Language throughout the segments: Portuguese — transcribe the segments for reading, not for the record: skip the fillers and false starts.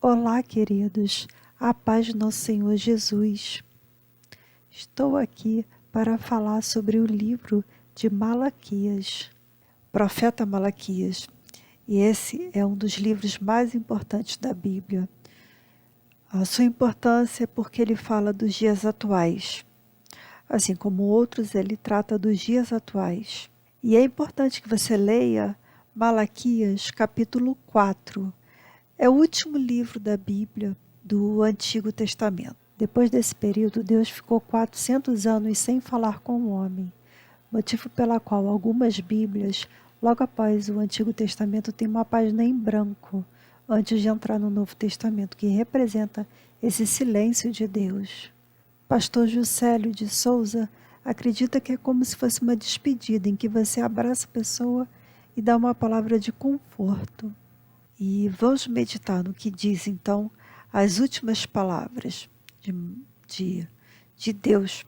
Olá, queridos, a paz do nosso Senhor Jesus. Estou aqui para falar sobre o livro de Malaquias, profeta Malaquias. E esse é um dos livros mais importantes da Bíblia. A sua importância é porque ele fala dos dias atuais. Assim como outros, ele trata dos dias atuais. E é importante que você leia Malaquias capítulo 4. É o último livro da Bíblia do Antigo Testamento. Depois desse período, Deus ficou 400 anos sem falar com o homem, motivo pela qual algumas Bíblias, logo após o Antigo Testamento, têm uma página em branco, antes de entrar no Novo Testamento, que representa esse silêncio de Deus. Pastor Juscelio de Souza acredita que é como se fosse uma despedida, em que você abraça a pessoa e dá uma palavra de conforto. E vamos meditar no que diz, então, as últimas palavras de Deus,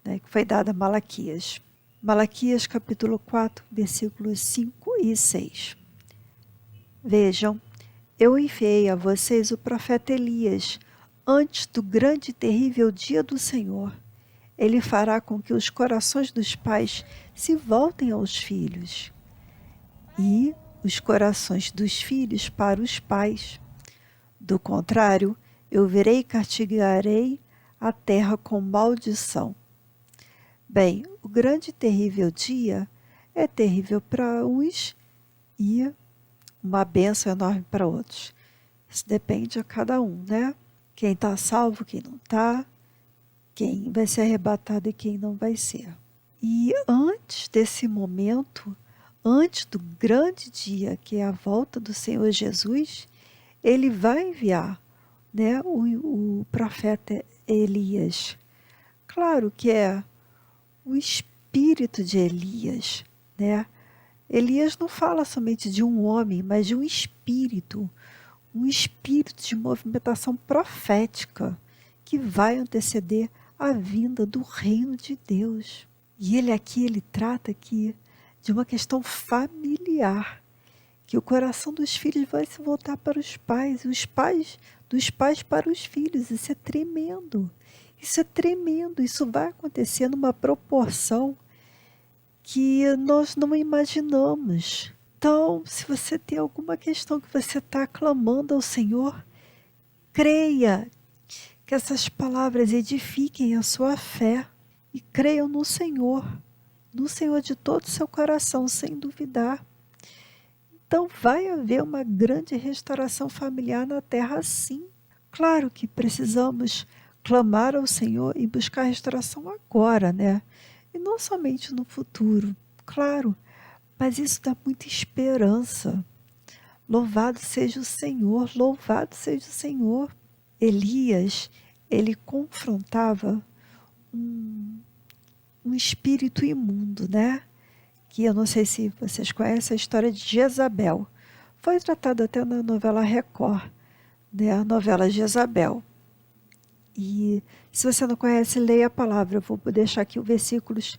né, que foi dada a Malaquias. Malaquias capítulo 4, versículos 5 e 6. Vejam, eu enviei a vocês o profeta Elias, antes do grande e terrível dia do Senhor. Ele fará com que os corações dos pais se voltem aos filhos e os corações dos filhos para os pais. Do contrário, eu virei e castigarei a terra com maldição. Bem, o grande e terrível dia é terrível para uns e uma bênção enorme para outros. Isso depende a cada um, né? Quem está salvo, quem não está, quem vai ser arrebatado e quem não vai ser. E antes desse momento, antes do grande dia, que é a volta do Senhor Jesus, ele vai enviar, né, o profeta Elias. Claro que é o espírito de Elias, né? Elias não fala somente de um homem, mas de um espírito de movimentação profética que vai anteceder a vinda do reino de Deus. E ele trata aqui de uma questão familiar, que o coração dos filhos vai se voltar para os pais, e os pais dos pais para os filhos. Isso é tremendo. Isso é tremendo. Isso vai acontecer numa proporção que nós não imaginamos. Então, se você tem alguma questão que você está clamando ao Senhor, creia que essas palavras edifiquem a sua fé e creiam no Senhor de todo o seu coração, sem duvidar. Então vai haver uma grande restauração familiar na terra, sim. Claro que precisamos clamar ao Senhor e buscar restauração agora, né? E não somente no futuro, claro, mas isso dá muita esperança. Louvado seja o Senhor, louvado seja o Senhor. Elias, ele confrontava um espírito imundo, né? Que eu não sei se vocês conhecem a história de Jezabel. Foi tratada até na novela Record, né? A novela Jezabel. E se você não conhece, leia a palavra. Eu vou deixar aqui os versículos,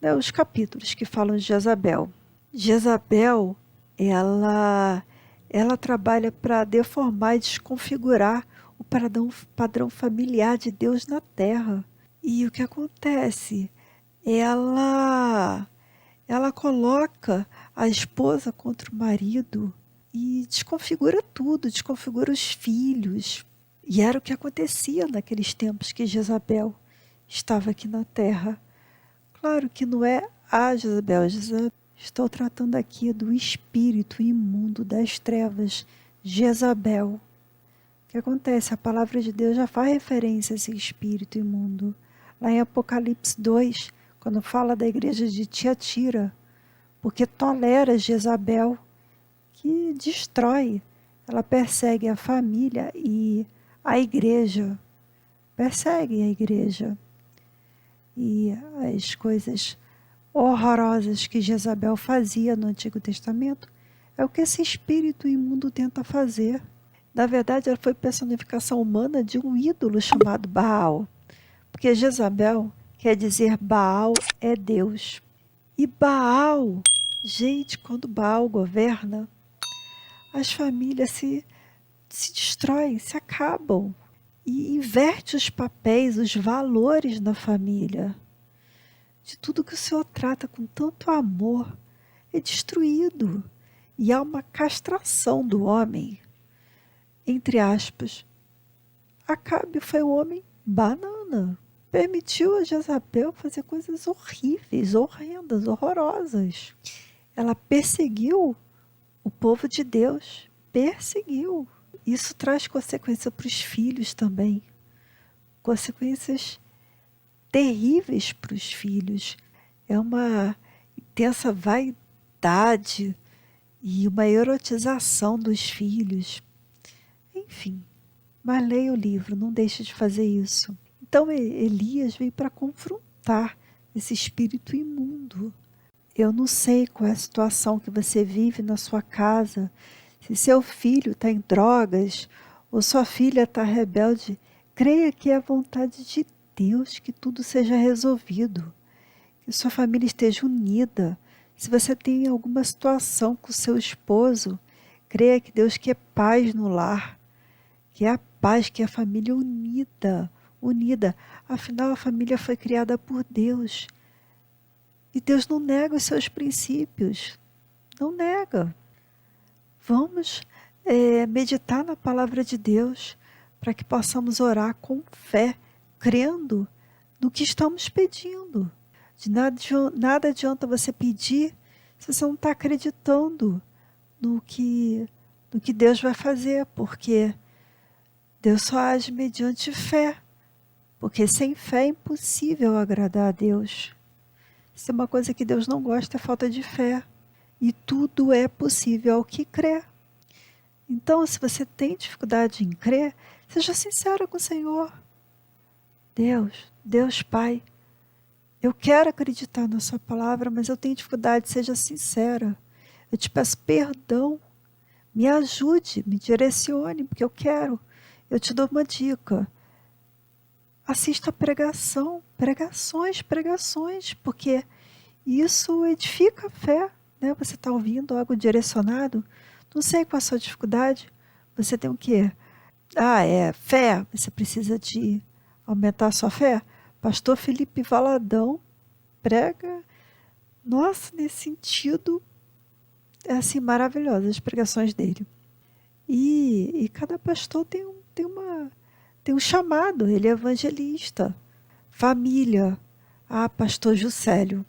né, os capítulos que falam de Jezabel. Jezabel, ela trabalha para deformar e desconfigurar o padrão familiar de Deus na terra. E o que acontece? Ela coloca a esposa contra o marido e desconfigura tudo, desconfigura os filhos. E era o que acontecia naqueles tempos que Jezabel estava aqui na terra. Claro que não é a Jezabel. Estou tratando aqui do espírito imundo das trevas, Jezabel. O que acontece? A palavra de Deus já faz referência a esse espírito imundo. Lá em Apocalipse 2, quando fala da igreja de Tiatira, porque tolera Jezabel, que destrói, ela persegue a família e a igreja, persegue a igreja. E as coisas horrorosas que Jezabel fazia no Antigo Testamento é o que esse espírito imundo tenta fazer. Na verdade, ela foi personificação humana de um ídolo chamado Baal, porque Jezabel quer dizer Baal é Deus. E Baal, gente, quando Baal governa, as famílias se se destroem, se acabam. E inverte os papéis, os valores na família. De tudo que o Senhor trata com tanto amor, é destruído. E há uma castração do homem. Entre aspas, Acabe foi um homem banana. Permitiu a Jezabel fazer coisas horríveis, horrendas, horrorosas. Ela perseguiu o povo de Deus. Perseguiu. Isso traz consequência para os filhos também. Consequências terríveis para os filhos. É uma intensa vaidade e uma erotização dos filhos. Enfim, mas leia o livro, não deixe de fazer isso. Então Elias veio para confrontar esse espírito imundo. Eu não sei qual é a situação que você vive na sua casa, se seu filho está em drogas ou sua filha está rebelde. Creia que é a vontade de Deus que tudo seja resolvido, que sua família esteja unida. Se você tem alguma situação com seu esposo, creia que Deus quer paz no lar, que é a paz, que é a família unida. Afinal, a família foi criada por Deus. E Deus não nega os seus princípios. Não nega. Vamos meditar na palavra de Deus para que possamos orar com fé, crendo no que estamos pedindo. De nada adianta você pedir se você não está acreditando no que Deus vai fazer, porque Deus só age mediante fé, porque sem fé é impossível agradar a Deus. Se é uma coisa que Deus não gosta, é falta de fé. E tudo é possível ao que crê. Então, se você tem dificuldade em crer, seja sincera com o Senhor. Deus Pai, eu quero acreditar na sua palavra, mas eu tenho dificuldade, seja sincera. Eu te peço perdão, me ajude, me direcione, porque eu quero. Eu te dou uma dica. Assista a pregações, porque isso edifica a fé, né? Você está ouvindo algo direcionado, não sei qual a sua dificuldade, você tem o quê? Fé, você precisa de aumentar a sua fé? Pastor Felipe Valadão prega, nossa, nesse sentido, é assim, maravilhosa as pregações dele. E cada pastor tem um chamado, ele é evangelista. Família, pastor Juscelio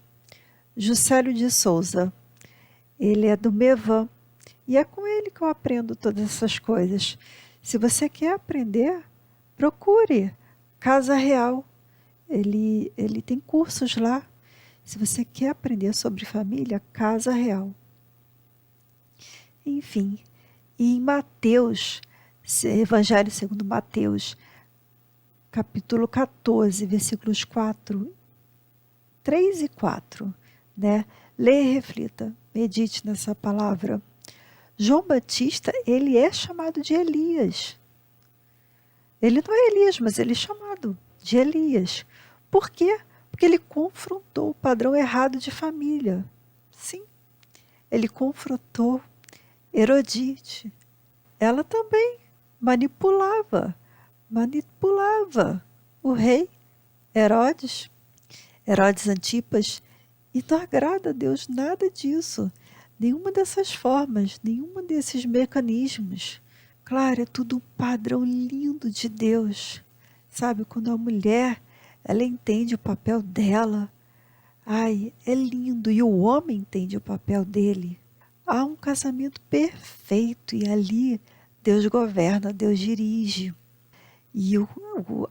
de Souza, ele é do Mevan, e é com ele que eu aprendo todas essas coisas. Se você quer aprender, procure Casa Real, ele tem cursos lá. Se você quer aprender sobre família, Casa Real. Enfim, e em Mateus, Evangelho segundo Mateus, capítulo 14, versículos 3 e 4, né? Leia e reflita, medite nessa palavra. João Batista, ele é chamado de Elias. Ele não é Elias, mas ele é chamado de Elias. Por quê? Porque ele confrontou o padrão errado de família. Sim, ele confrontou Herodite. Ela também manipulava o rei Herodes Antipas, e não agrada a Deus nada disso, nenhuma dessas formas, nenhuma desses mecanismos. Claro, é tudo um padrão lindo de Deus, sabe? Quando a mulher, ela entende o papel dela, é lindo, e o homem entende o papel dele. Há um casamento perfeito, e ali Deus governa, Deus dirige. E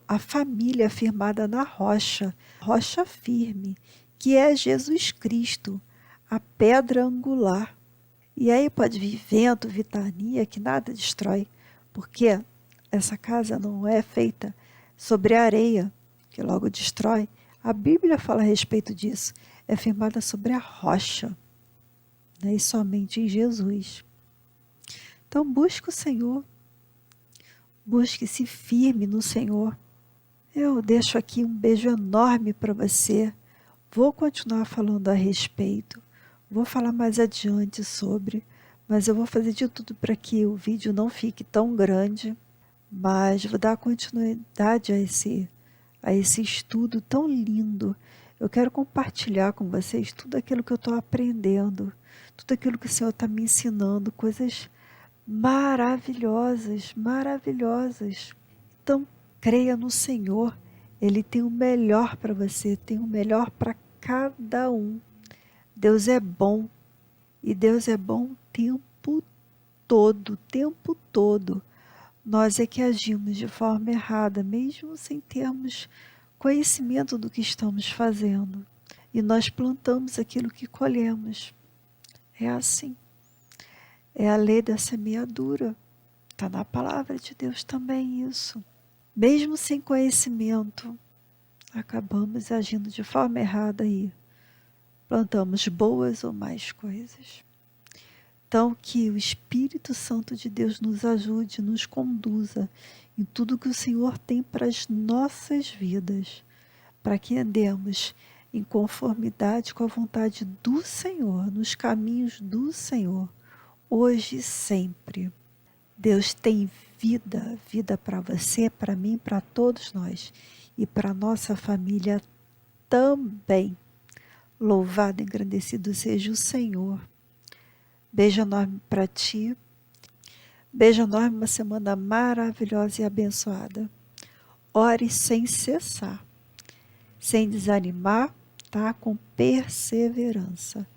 a família é firmada na rocha firme, que é Jesus Cristo, a pedra angular. E aí pode vir vento, ventania, que nada destrói, porque essa casa não é feita sobre areia, que logo destrói. A Bíblia fala a respeito disso, é firmada sobre a rocha, né? E somente em Jesus. Então busque o Senhor, busque-se firme no Senhor. Eu deixo aqui um beijo enorme para você. Vou continuar falando a respeito. Vou falar mais adiante sobre, mas eu vou fazer de tudo para que o vídeo não fique tão grande, mas vou dar continuidade a esse estudo tão lindo. Eu quero compartilhar com vocês tudo aquilo que eu estou aprendendo, tudo aquilo que o Senhor está me ensinando, coisas maravilhosas, maravilhosas. Então, creia no Senhor, Ele tem o melhor para você, tem o melhor para cada um. Deus é bom, e Deus é bom o tempo todo. Nós é que agimos de forma errada, mesmo sem termos conhecimento do que estamos fazendo. E nós plantamos aquilo que colhemos. É assim. É a lei da semeadura. Está na palavra de Deus também isso. Mesmo sem conhecimento, acabamos agindo de forma errada e plantamos boas ou mais coisas. Então, que o Espírito Santo de Deus nos ajude, nos conduza em tudo que o Senhor tem para as nossas vidas, para que andemos em conformidade com a vontade do Senhor, nos caminhos do Senhor, hoje e sempre. Deus tem vida para você, para mim, para todos nós e para nossa família também. Louvado e engrandecido seja o Senhor. Beijo enorme para ti. Beijo enorme, uma semana maravilhosa e abençoada. Ore sem cessar, sem desanimar, tá? Com perseverança.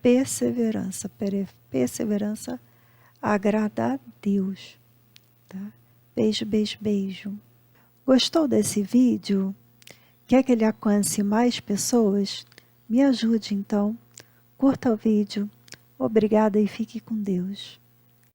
Perseverança agrada a Deus, tá? Beijo, beijo, beijo. Gostou desse vídeo? Quer que ele alcance mais pessoas? Me ajude então. Curta o vídeo. Obrigada e fique com Deus.